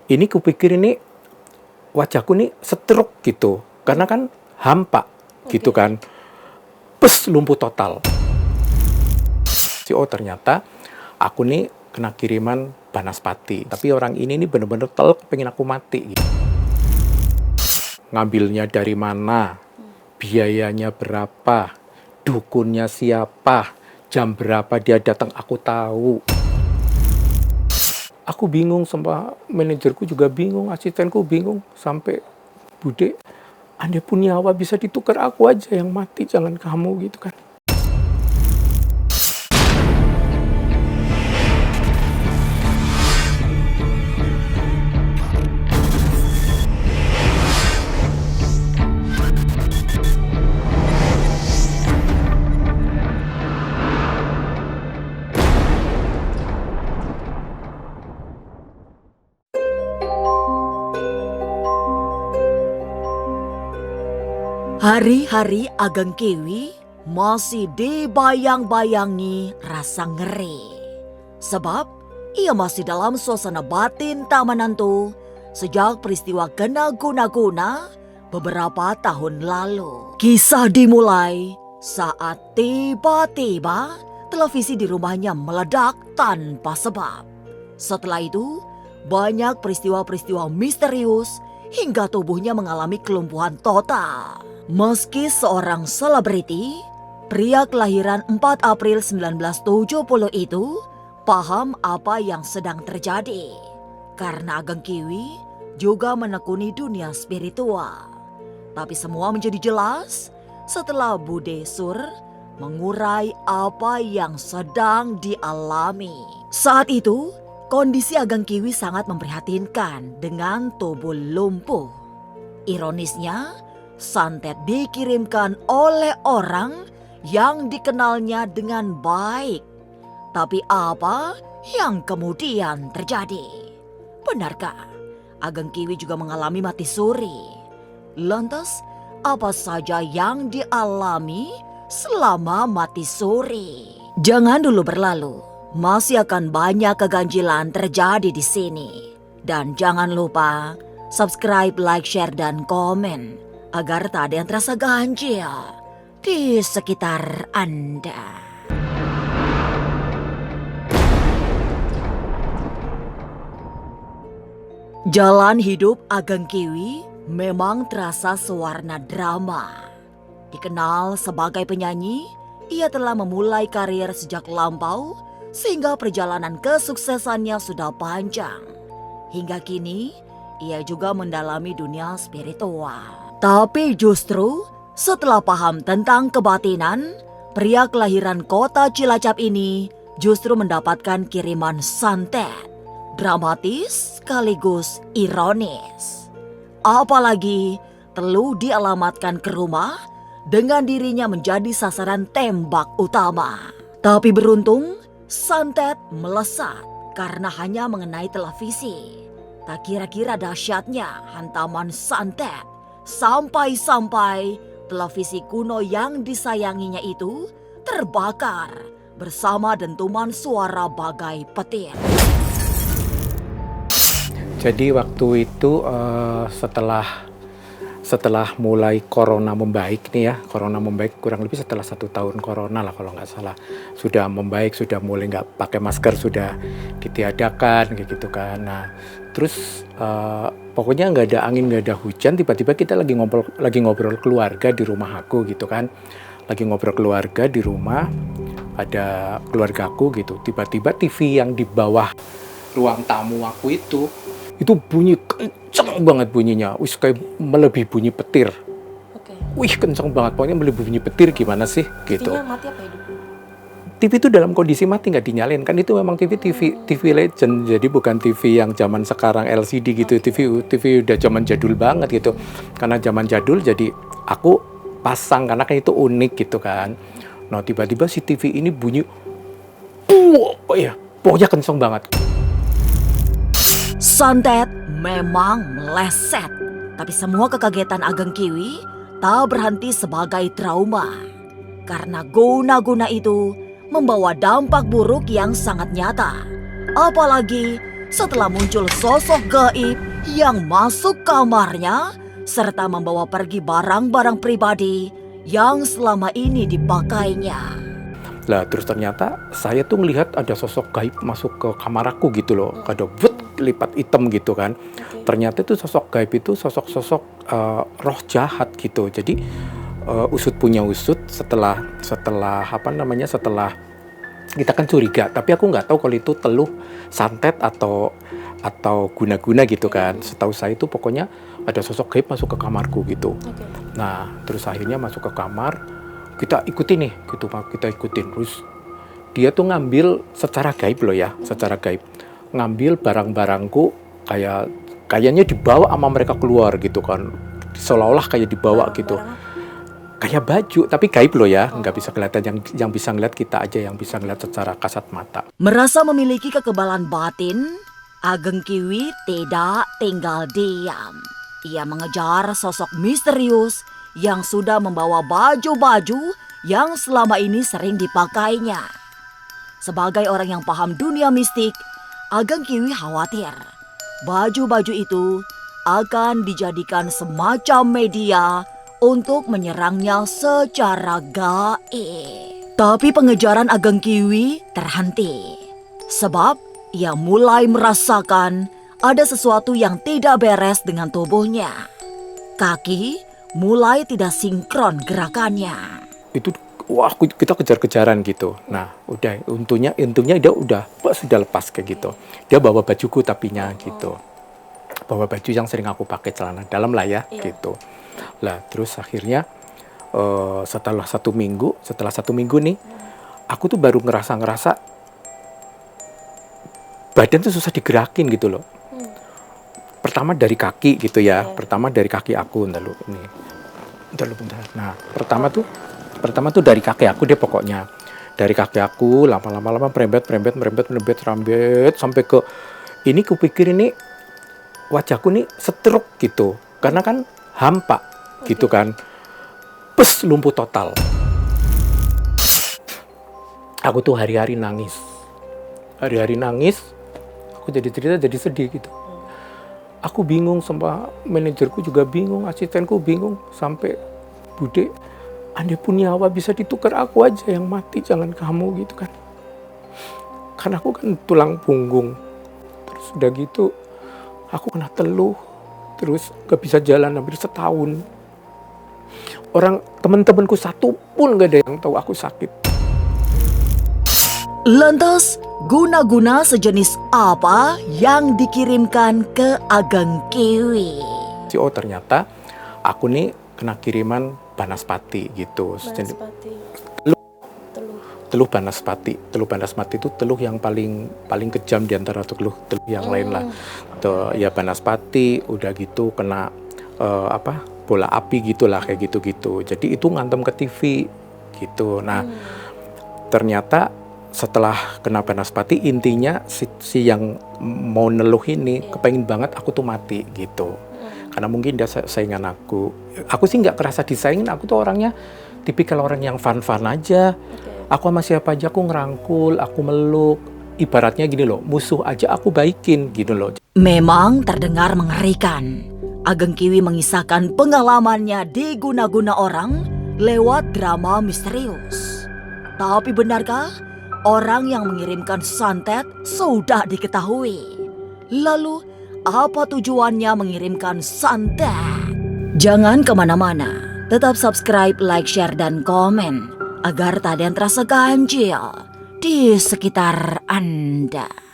Ini kupikir ini wajahku nih stroke gitu. Karena kan hampa gitu kan. Pes, lumpuh total. Oh ternyata aku nih kena kiriman banaspati. Tapi orang ini nih bener-bener telek pengen aku mati. Ngambilnya dari mana? Biayanya berapa? Dukunnya siapa? Jam berapa dia datang aku tahu. Aku bingung, sama manajerku juga bingung, asistenku bingung. Sampai, Bude, andai pun nyawa bisa ditukar, aku aja yang mati, jangan kamu gitu kan. Hari-hari Ageng Kiwi masih dibayang-bayangi rasa ngeri. Sebab ia masih dalam suasana batin tak menentu sejak peristiwa kena guna-guna beberapa tahun lalu. Kisah dimulai saat tiba-tiba televisi di rumahnya meledak tanpa sebab. Setelah itu, banyak peristiwa-peristiwa misterius hingga tubuhnya mengalami kelumpuhan total. Meski seorang selebriti, pria kelahiran 4 April 1970 itu paham apa yang sedang terjadi. Karena Ageng Kiwi juga menekuni dunia spiritual. Tapi semua menjadi jelas setelah Bude Sur mengurai apa yang sedang dialami. Saat itu, kondisi Ageng Kiwi sangat memprihatinkan dengan tubuh lumpuh. Ironisnya, santet dikirimkan oleh orang yang dikenalnya dengan baik. Tapi apa yang kemudian terjadi? Benarkah Ageng Kiwi juga mengalami mati suri? Lantas, apa saja yang dialami selama mati suri? Jangan dulu berlalu, masih akan banyak keganjilan terjadi di sini. Dan jangan lupa subscribe, like, share, dan komen agar tak ada yang terasa ganjil di sekitar Anda. Jalan hidup Ageng Kiwi memang terasa sewarna drama. Dikenal sebagai penyanyi, ia telah memulai karir sejak lampau sehingga perjalanan kesuksesannya sudah panjang. Hingga kini, ia juga mendalami dunia spiritual. Tapi justru setelah paham tentang kebatinan, pria kelahiran kota Cilacap ini justru mendapatkan kiriman santet. Dramatis sekaligus ironis. Apalagi telah dialamatkan ke rumah dengan dirinya menjadi sasaran tembak utama. Tapi beruntung, santet melesat karena hanya mengenai televisi. Tak kira-kira dahsyatnya hantaman santet. Sampai-sampai televisi kuno yang disayanginya itu terbakar bersama dentuman suara bagai petir. Jadi waktu itu setelah mulai corona membaik nih ya, corona membaik kurang lebih setelah 1 tahun corona lah kalau nggak salah. Sudah membaik, sudah mulai nggak pakai masker, sudah ditiadakan kayak gitu kan. Nah terus pokoknya nggak ada angin, nggak ada hujan, tiba-tiba kita lagi ngobrol keluarga di rumah aku gitu kan. Lagi ngobrol keluarga di rumah, ada keluarga aku gitu. Tiba-tiba TV yang di bawah ruang tamu aku itu bunyi kenceng banget bunyinya. Wih kayak melebihi bunyi petir. Oke. Wih kenceng banget, pokoknya melebihi bunyi petir gimana sih gitu. TV-nya mati apa hidup? TV itu dalam kondisi mati, nggak dinyalain kan, itu memang TV legend, jadi bukan TV yang zaman sekarang LCD gitu. TV udah zaman jadul banget gitu. Karena zaman jadul jadi aku pasang karena kan itu unik gitu kan. Nah tiba-tiba si TV ini bunyi pokoknya kenceng banget. Santet memang meleset, tapi semua kekagetan Ageng Kiwi tak berhenti sebagai trauma. Karena guna-guna itu membawa dampak buruk yang sangat nyata. Apalagi setelah muncul sosok gaib yang masuk kamarnya serta membawa pergi barang-barang pribadi yang selama ini dipakainya. Lah terus ternyata saya tuh ngelihat ada sosok gaib masuk ke kamar aku gitu loh. Ada lipat hitam gitu kan. Ternyata itu sosok gaib itu sosok-sosok roh jahat gitu. Jadi usut punya usut setelah kita kan curiga. Tapi aku nggak tahu kalau itu teluh, santet atau guna-guna gitu kan. Setahu saya itu pokoknya ada sosok gaib masuk ke kamarku gitu. Nah terus akhirnya masuk ke kamar. Kita ikutin nih, gitu kita ikutin. Terus dia tuh ngambil secara gaib loh ya, secara gaib. Ngambil barang-barangku kayaknya dibawa sama mereka keluar gitu kan. Seolah-olah kayak dibawa gitu. Kayak baju, tapi gaib loh ya, nggak bisa kelihatan. Yang bisa ngeliat kita aja yang bisa ngeliat secara kasat mata. Merasa memiliki kekebalan batin, Ageng Kiwi tidak tinggal diam. Ia mengejar sosok misterius yang sudah membawa baju-baju yang selama ini sering dipakainya. Sebagai orang yang paham dunia mistik, Ageng Kiwi khawatir baju-baju itu akan dijadikan semacam media untuk menyerangnya secara gaib. Tapi pengejaran Ageng Kiwi terhenti. Sebab ia mulai merasakan ada sesuatu yang tidak beres dengan tubuhnya. Kaki mulai tidak sinkron gerakannya. Itu kita kejar-kejaran gitu. Nah, untungnya dia sudah lepas kayak gitu. Dia bawa bajuku tapinya gitu. Bawa baju yang sering aku pakai, celana dalam lah ya gitu. Lah, terus akhirnya setelah satu minggu nih, aku tuh baru ngerasa badan tuh susah digerakin gitu loh. Pertama dari kaki gitu ya. Pertama dari kaki aku, bentar. Nah, pertama tuh dari kaki aku deh pokoknya. Dari kaki aku lama-lama merembet sampai ke ini, kupikir ini wajahku nih stroke gitu. Karena kan hampa gitu kan. Lumpuh total. Aku tuh hari-hari nangis. Aku jadi cerita jadi sedih gitu. Aku bingung, sama manajerku juga bingung, asistenku bingung, sampai Bude, andai pun nyawa bisa ditukar, aku aja yang mati, jangan kamu gitu kan. Karena aku kan tulang punggung. Terus udah gitu, aku kena teluh, terus gak bisa jalan hampir setahun. Teman-temanku satu pun gak ada yang tahu aku sakit. Lantas, guna-guna sejenis apa yang dikirimkan ke Ageng Kiwi? Oh, ternyata aku nih kena kiriman banaspati gitu. Teluh banaspati. Teluh banaspati itu teluh yang paling kejam di antara teluh yang lain lah. Ya banaspati, udah gitu kena bola api gitulah, kayak gitu-gitu. Jadi itu ngantem ke TV gitu. Nah, ternyata setelah kena banaspati, intinya si yang mau neluh ini kepengen banget aku tuh mati gitu. Karena mungkin dia saingan aku. Aku sih nggak kerasa disaingin, aku tuh orangnya tipikal orang yang fun-fun aja. Aku sama siapa aja aku ngerangkul, aku meluk. Ibaratnya gini loh, musuh aja aku baikin gitu loh. Memang terdengar mengerikan. Ageng Kiwi mengisahkan pengalamannya diguna-guna orang lewat drama misterius. Tapi benarkah orang yang mengirimkan santet sudah diketahui? Lalu, apa tujuannya mengirimkan santet? Jangan kemana-mana. Tetap subscribe, like, share, dan komen agar tak ada yang terasa ganjil di sekitar Anda.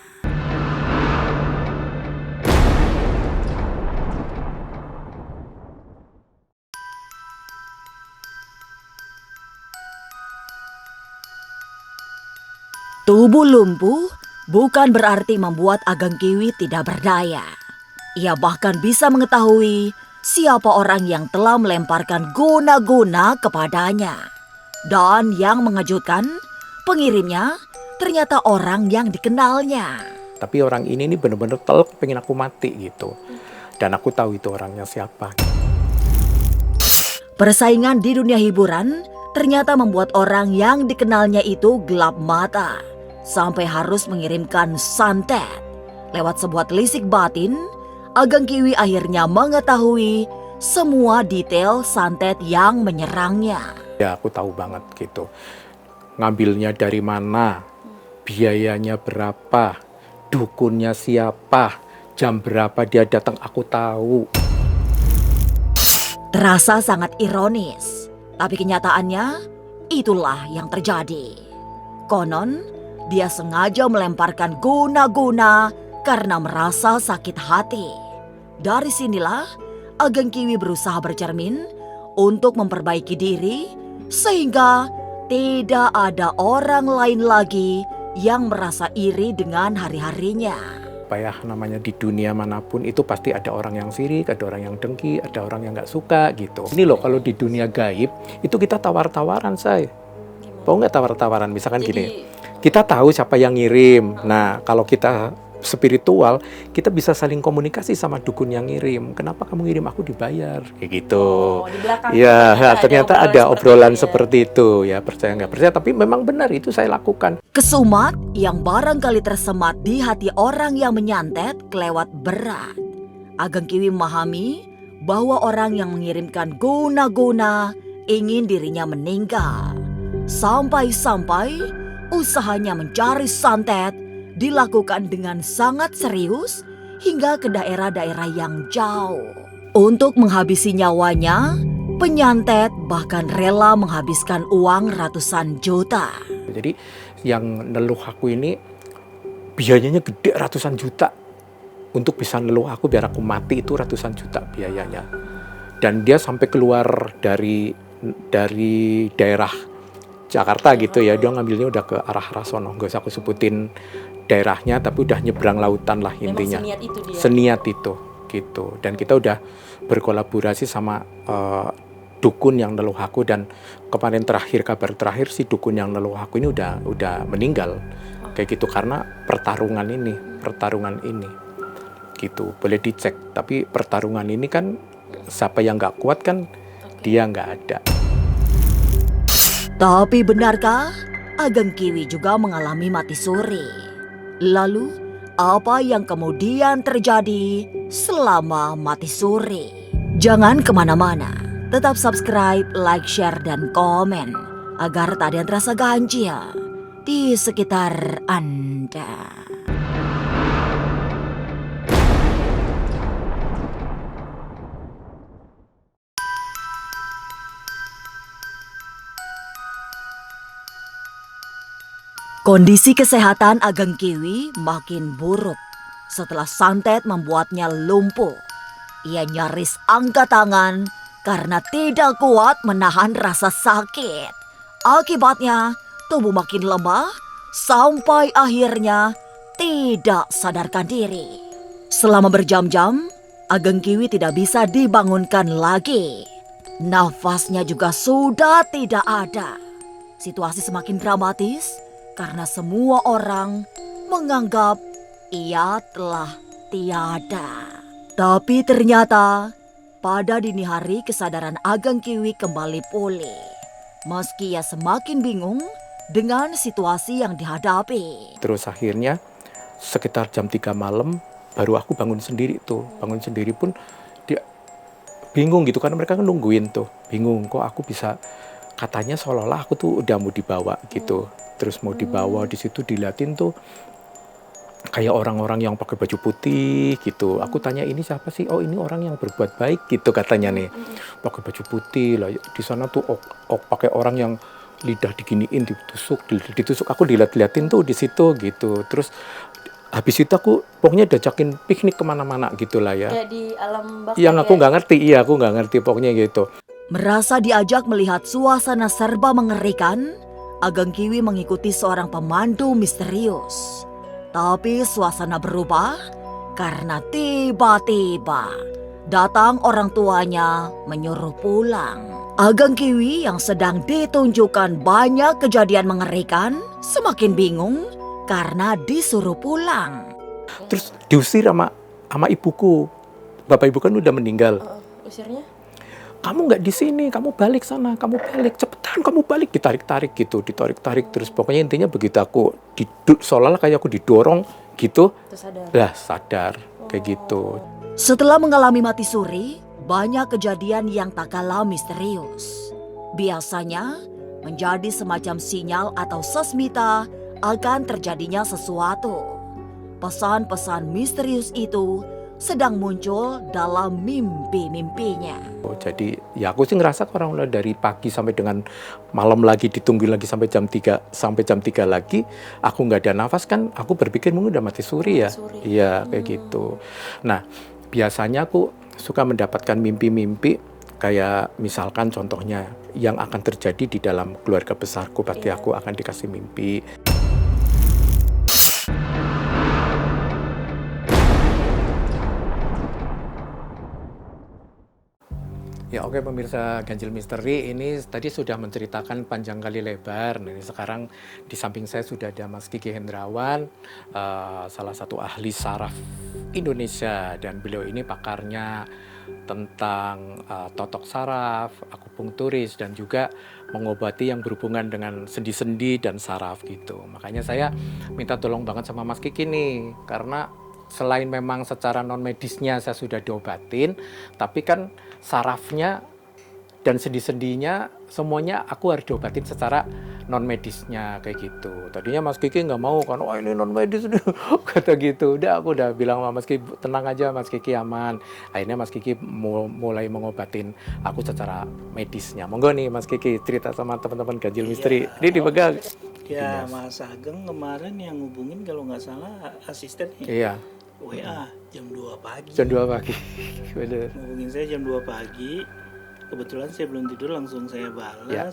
Tubuh lumpuh bukan berarti membuat Ageng Kiwi tidak berdaya. Ia bahkan bisa mengetahui siapa orang yang telah melemparkan guna-guna kepadanya. Dan yang mengejutkan, pengirimnya ternyata orang yang dikenalnya. Tapi orang ini nih bener-bener telak pengen aku mati gitu. Dan aku tahu itu orangnya siapa. Persaingan di dunia hiburan ternyata membuat orang yang dikenalnya itu gelap mata. Sampai harus mengirimkan santet. Lewat sebuah telisik batin, Ageng Kiwi akhirnya mengetahui semua detail santet yang menyerangnya. Ya aku tahu banget gitu. Ngambilnya dari mana, biayanya berapa, dukunnya siapa, jam berapa dia datang aku tahu. Terasa sangat ironis, tapi kenyataannya itulah yang terjadi. Konon, dia sengaja melemparkan guna-guna karena merasa sakit hati. Dari sinilah Ageng Kiwi berusaha bercermin untuk memperbaiki diri sehingga tidak ada orang lain lagi yang merasa iri dengan hari-harinya. Ya namanya di dunia manapun itu pasti ada orang yang sirik, ada orang yang dengki, ada orang yang nggak suka gitu. Ini loh kalau di dunia gaib itu kita tawar-tawaran say. Mau nggak tawar-tawaran? Misalkan gini, kita tahu siapa yang ngirim. Nah kalau kita spiritual, kita bisa saling komunikasi sama dukun yang ngirim. Kenapa kamu ngirim, aku dibayar kayak gitu. Di belakang Ya ternyata ada obrolan seperti itu ya, percaya nggak percaya, tapi memang benar itu saya lakukan. Kesumat yang barangkali tersemat di hati orang yang menyantet kelewat berat. Ageng Kiwi memahami bahwa orang yang mengirimkan guna-guna ingin dirinya meninggal. Sampai-sampai usahanya mencari santet dilakukan dengan sangat serius hingga ke daerah-daerah yang jauh. Untuk menghabisi nyawanya, penyantet bahkan rela menghabiskan uang ratusan juta. Jadi yang neluh aku ini biayanya gede, ratusan juta. Untuk bisa neluh aku biar aku mati itu ratusan juta biayanya. Dan dia sampai keluar dari daerah Jakarta gitu ya, dia ngambilnya udah ke arah sono. Gak usah aku sebutin daerahnya, tapi udah nyebrang lautan lah intinya. Seniat itu dia. Seniat itu gitu. Dan kita udah berkolaborasi sama dukun yang neluh aku, dan kemarin kabar terakhir si dukun yang neluh aku ini udah meninggal. Kayak gitu karena pertarungan ini gitu. Boleh dicek, tapi pertarungan ini kan siapa yang nggak kuat kan dia nggak ada. Tapi benarkah Ageng Kiwi juga mengalami mati suri? Lalu apa yang kemudian terjadi selama mati suri? Jangan kemana-mana, tetap subscribe, like, share, dan komen agar tak ada yang terasa ganjil di sekitar Anda. Kondisi kesehatan Ageng Kiwi makin buruk setelah santet membuatnya lumpuh. Ia nyaris angkat tangan karena tidak kuat menahan rasa sakit. Akibatnya tubuh makin lemah sampai akhirnya tidak sadarkan diri. Selama berjam-jam, Ageng Kiwi tidak bisa dibangunkan lagi. Nafasnya juga sudah tidak ada. Situasi semakin dramatis karena semua orang menganggap ia telah tiada. Tapi ternyata pada dini hari kesadaran Ageng Kiwi kembali pulih. Meski ia semakin bingung dengan situasi yang dihadapi. Terus akhirnya sekitar jam 3 malam baru aku bangun sendiri tuh. Bangun sendiri pun dia bingung gitu karena mereka kan nungguin tuh. Bingung kok aku bisa, katanya seolah-olah aku tuh udah mau dibawa gitu. Terus mau dibawa, di situ diliatin tuh kayak orang-orang yang pakai baju putih gitu. Aku tanya ini siapa sih? Oh ini orang yang berbuat baik gitu katanya nih. Pakai baju putih lah. Di sana tuh pakai orang yang lidah diginiin, ditusuk. Aku diliatin tuh di situ gitu. Terus habis itu aku pokoknya diajakin piknik kemana-mana gitulah ya. Kayak di alam baka. Yang aku nggak ngerti, aku nggak ngerti pokoknya gitu. Merasa diajak melihat suasana serba mengerikan, Ageng Kiwi mengikuti seorang pemandu misterius. Tapi suasana berubah karena tiba-tiba datang orang tuanya menyuruh pulang. Ageng Kiwi yang sedang ditunjukkan banyak kejadian mengerikan semakin bingung karena disuruh pulang. Terus diusir sama ibuku. Bapak ibu kan udah meninggal. Usirnya? Kamu nggak di sini, kamu balik sana, kamu balik, cepetan kamu balik, ditarik-tarik gitu, ditarik-tarik terus pokoknya intinya begitu aku seolah-olah kayak aku didorong, gitu, Terus sadar. lah sadar kayak gitu. Setelah mengalami mati suri, banyak kejadian yang tak kalah misterius. Biasanya menjadi semacam sinyal atau sesmita akan terjadinya sesuatu. Pesan-pesan misterius itu sedang muncul dalam mimpi-mimpinya. Jadi ya aku sih ngerasa orang udah dari pagi sampai dengan malam lagi ditunggu lagi sampai jam 3 lagi, aku nggak ada nafas kan, aku berpikir mungkin udah mati suri ya. Mati suri. Iya kayak gitu. Nah biasanya aku suka mendapatkan mimpi-mimpi kayak misalkan contohnya yang akan terjadi di dalam keluarga besarku, berarti Iya. aku akan dikasih mimpi. Ya oke pemirsa Ganjil Misteri, ini tadi sudah menceritakan panjang kali lebar. Nah, ini sekarang di samping saya sudah ada Mas Kiki Hendrawan, salah satu ahli saraf Indonesia, dan beliau ini pakarnya tentang totok saraf, akupunkturis, dan juga mengobati yang berhubungan dengan sendi-sendi dan saraf gitu. Makanya saya minta tolong banget sama Mas Kiki nih, karena selain memang secara non medisnya saya sudah diobatin, tapi kan sarafnya dan sendi-sendinya semuanya aku harus diobatin secara non medisnya kayak gitu. Tadinya Mas Kiki nggak mau kan, oh ini non medis kata gitu. Aku udah bilang sama Mas Kiki tenang aja, Mas Kiki aman. Akhirnya Mas Kiki mulai mengobatin aku secara medisnya. Monggo nih Mas Kiki cerita sama teman-teman Ganjil Misteri. Ini dipegang. Ya, Mas Ageng kemarin yang ngubungin kalau nggak salah asistennya Iya, WA jam 2 pagi. jam 2 pagi. Bener. Ngubungin saya jam 2 pagi. Kebetulan saya belum tidur, langsung saya balas. Ya.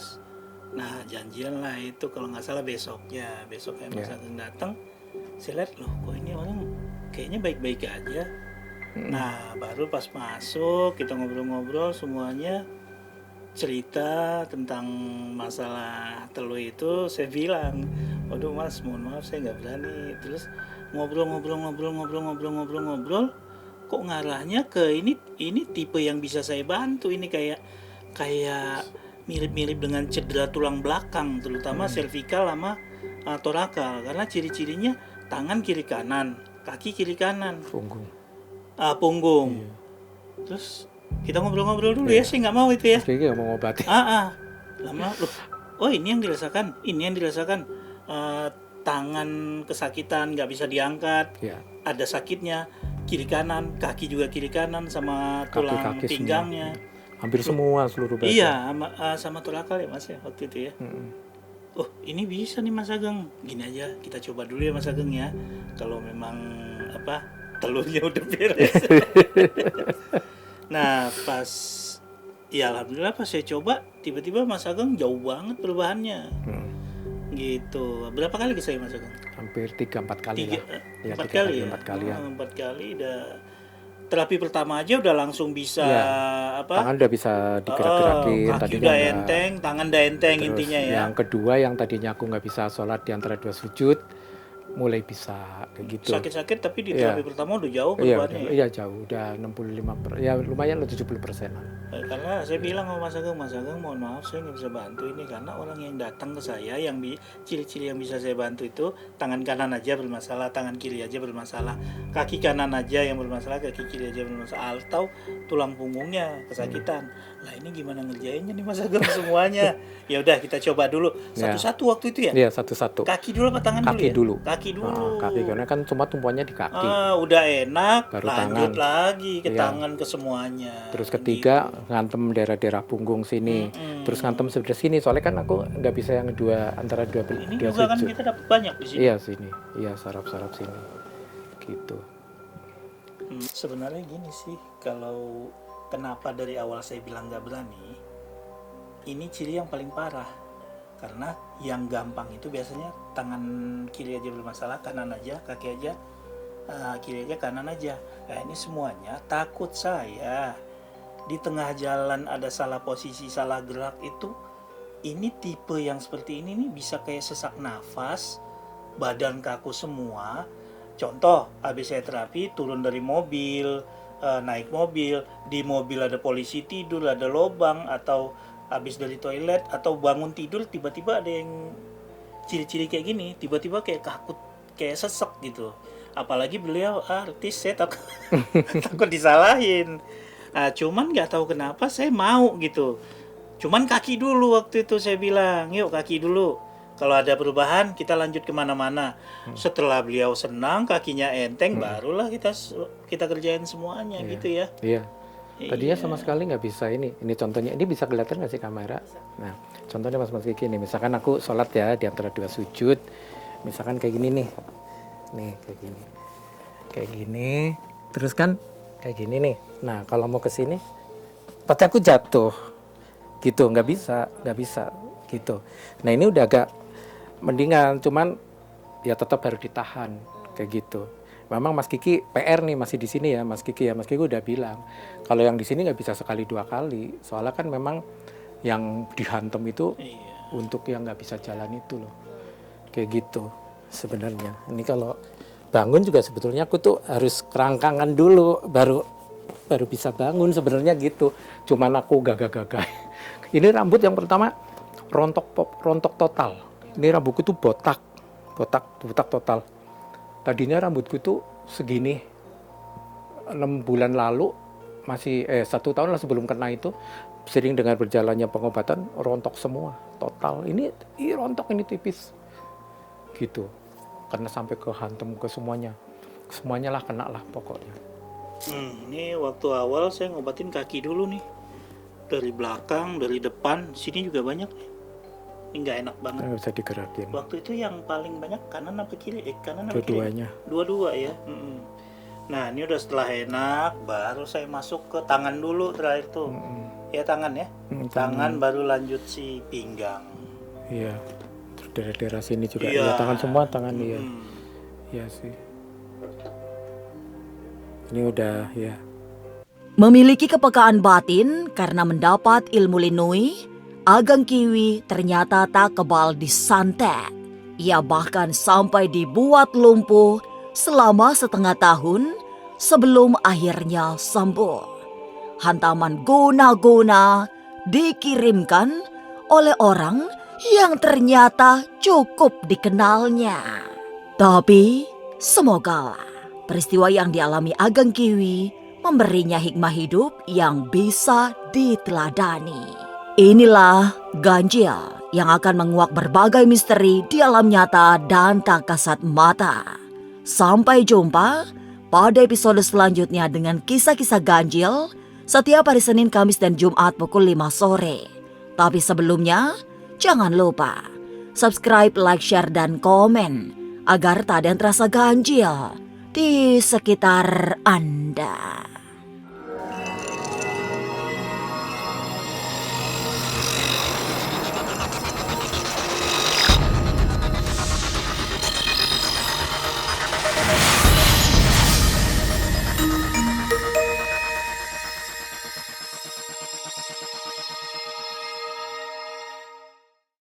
Nah, janjian lah itu kalau nggak salah besoknya. Besoknya Mas Ya. Ageng datang. Saya lihat, loh kok ini orang kayaknya baik-baik aja. Nah, baru pas masuk kita ngobrol-ngobrol semuanya cerita tentang masalah telur itu. Saya bilang, waduh Mas, mohon maaf saya nggak berani. Terus ngobrol, kok ngarahnya ke ini tipe yang bisa saya bantu. Ini kayak mirip-mirip dengan cedera tulang belakang, terutama cervical sama torakal, karena ciri-cirinya tangan kiri kanan, kaki kiri kanan, Punggung. punggung. Terus kita ngobrol-ngobrol dulu ya, saya nggak mau itu ya. Mas Kiki nggak mau ngobati. Lama loh. Oh ini yang dirasakan. Tangan kesakitan, nggak bisa diangkat, Ya. ada sakitnya kiri kanan, kaki juga kiri kanan sama tulang Kaki-kaki pinggangnya. Hampir semua seluruh badan. Iya, sama turakal ya Mas ya waktu itu ya. Mm-mm. Oh ini bisa nih Mas Ageng. Gini aja kita coba dulu ya Mas Ageng ya. Kalau memang telurnya udah beres. Nah pas ya alhamdulillah pas saya coba tiba-tiba Mas Ageng jauh banget perubahannya. Gitu. Berapa kali ke saya Mas Ageng? Hampir 3-4 kali lah. Ya, 4 3 kali ya. 4 kali ya. 4 kali udah terapi pertama aja udah langsung bisa Ya. Tangan udah bisa digerak-gerakin. kaki Tadinya udah nggak. enteng, tangan udah enteng Terus intinya ya. yang kedua yang tadinya aku nggak bisa sholat di antara 2 sujud, mulai bisa kayak gitu. Sakit-sakit tapi di Iya. terapi pertama udah jauh Iya, perubahannya ya. iya jauh, udah 65%, ya lumayan lah 70%-an. Karena saya bilang sama Mas Ageng mohon maaf saya nggak bisa bantu ini karena orang yang datang ke saya yang ciri-ciri yang bisa saya bantu itu tangan kanan aja bermasalah, tangan kiri aja bermasalah, kaki kanan aja yang bermasalah, kaki kiri aja bermasalah, atau tulang punggungnya kesakitan. Lah ini gimana ngerjainnya nih Mas Ageng semuanya? Ya udah kita coba dulu satu-satu waktu itu ya. Iya, satu-satu. Kaki dulu apa tangan Kaki dulu dulu. ya? Kaki dulu. Kaki karena kan cuma tumpuannya di kaki. Udah enak, Baru lanjut tangan. lagi ke Iya. tangan ke semuanya. Terus ketiga ngantem daerah-daerah punggung sini. Terus ngantem sebelah sini. Soalnya kan aku nggak bisa yang antara dua Ini dua juga kan sujud. kita dapat banyak di sini. Iya sini. Iya saraf-saraf sini. Gitu. Sebenarnya gini sih, kalau kenapa dari awal saya bilang nggak berani, ini ciri yang paling parah. Karena yang gampang itu biasanya tangan kiri aja bermasalah, kanan aja, kaki aja, kiri aja, kanan aja. Nah ini semuanya takut saya di tengah jalan ada salah posisi, salah gerak itu. Ini tipe yang seperti ini nih bisa kayak sesak nafas, badan kaku semua. Contoh, habis saya terapi turun dari mobil, naik mobil, di mobil ada polisi tidur, ada lobang, atau habis dari toilet, atau bangun tidur tiba-tiba ada yang ciri-ciri kayak gini, tiba-tiba kayak kaku, kayak sesek gitu. Apalagi beliau artis, saya takut takut disalahin. Nah, cuman nggak tahu kenapa saya mau gitu. Cuman kaki dulu waktu itu saya bilang, yuk kaki dulu. Kalau ada perubahan kita lanjut kemana-mana. Setelah beliau senang, kakinya enteng, barulah kita kerjain semuanya Iya. gitu ya. Iya. Tadinya Iya. sama sekali nggak bisa ini. Ini contohnya, ini bisa kelihatan nggak sih kamera? Nah, contohnya Mas Kiki nih. Misalkan aku sholat ya di antara dua sujud. Misalkan kayak gini nih. Nih kayak gini. Kayak gini. Terus kan kayak gini nih. Nah, kalau mau ke sini, pasti aku jatuh. Gitu, nggak bisa gitu. Nah, ini udah agak mendingan, cuman ya tetap harus ditahan kayak gitu. Memang Mas Kiki PR nih masih di sini ya Mas Kiki ya. Mas Kiki udah bilang kalau yang di sini nggak bisa sekali dua kali. Soalnya kan memang yang dihantam itu Iya. untuk yang nggak bisa jalan itu loh. Kayak gitu sebenarnya. Ini kalau bangun juga sebetulnya aku tuh harus kerangkangan dulu baru bisa bangun sebenarnya gitu. Cuman aku gagah-gagah. Ini rambut yang pertama rontok total. Ini rambutku tuh botak total. Tadinya rambutku tuh segini 6 bulan lalu masih 1 tahun lah sebelum kena itu, sering dengan berjalannya pengobatan rontok semua total. Ini rontok, ini tipis gitu karena sampai ke hantam ke semuanya lah kena lah pokoknya. Ini waktu awal saya ngobatin kaki dulu nih, dari belakang, dari depan, sini juga banyak nih. Ini nggak enak banget. Nggak bisa digerakin. Waktu itu yang paling banyak kanan apa kiri? Kanan apa kiri? Dua-duanya. Dua-dua ya. Nah ini udah setelah enak, baru saya masuk ke tangan dulu terakhir tuh. Ya tangan ya. Tangan baru lanjut si pinggang. Iya. Terus daerah-daerah sini juga. Iya. Ya, tangan semua tangan iya. Iya sih. Ini udah ya. Memiliki kepekaan batin karena mendapat ilmu linui, Ageng Kiwi ternyata tak kebal disantet. Ia bahkan sampai dibuat lumpuh selama setengah tahun sebelum akhirnya sembuh. Hantaman guna-guna dikirimkan oleh orang yang ternyata cukup dikenalnya. Tapi semogalah peristiwa yang dialami Ageng Kiwi memberinya hikmah hidup yang bisa diteladani. Inilah ganjil yang akan menguak berbagai misteri di alam nyata dan tak kasat mata. Sampai jumpa pada episode selanjutnya dengan kisah-kisah ganjil setiap hari Senin, Kamis, dan Jumat pukul 5 sore. Tapi sebelumnya, jangan lupa subscribe, like, share, dan komen agar tak ada yang terasa ganjil di sekitar Anda.